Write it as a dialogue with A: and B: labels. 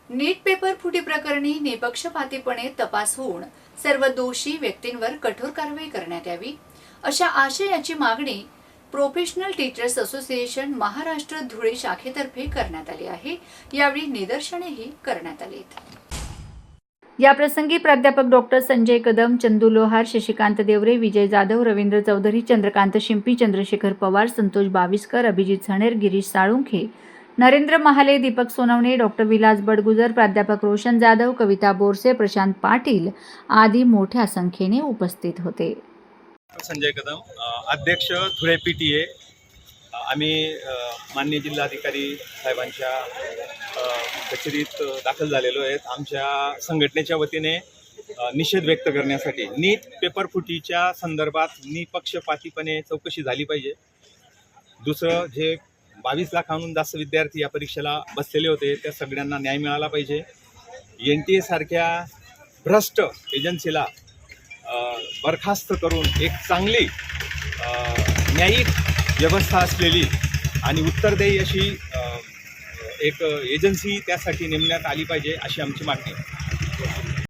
A: नीट paper फुटी प्रकरणी निपक्षपातीपणे तपास होऊन सर्व दोषी व्यक्तींवर कठोर कारवाई करण्यात यावी अशा आशयाची मागणी professional teachers association Maharashtra Dhule शाखेतर्फे करण्यात आली आहे। यावेळी निदर्शनेही करण्यात आलीत। याप्रसंगी प्राध्यापक डॉक्टर संजय कदम, चंदू लोहार, शशिकांत देवरे, विजय जाधव, रवींद्र चौधरी, चंद्रकांत शिंपी, चंद्रशेखर पवार, संतोष बाविस्कर, अभिजित सणेर, गिरीश साळुंखे, नरेंद्र महाले, दीपक सोनवणे, डॉक्टर विलास बडगुजर, प्राध्यापक रोशन जाधव, कविता बोरसे, प्रशांत पाटील आदी मोठ्या संख्येने उपस्थित होते।
B: संजय कदम, अध्यक्ष धुळे PTA। आम्ही माननीय जिल्हाधिकारी साहेबांच्या कचेरीत दाखल झालेलो आहेत। आमच्या संघटनेच्या वतीने निषेध व्यक्त करण्यासाठी नीट पेपर फुटीच्या संदर्भात निपक्षपातीपणे चौकशी झाली पाहिजे। दुसरं, जे 22 लाखांहून जास्त विद्यार्थी या परीक्षेला बसलेले होते त्या सगळ्यांना न्याय मिळाला पाहिजे। NTA सारख्या भ्रष्ट एजन्सीला बरखास्त करून एक चांगली न्यायिक व्यवस्था असलेली आणि उत्तरदायी अशी एक एजन्सी त्यासाठी नेमण्यात आली पाहिजे अशी आमची मागणी आहे।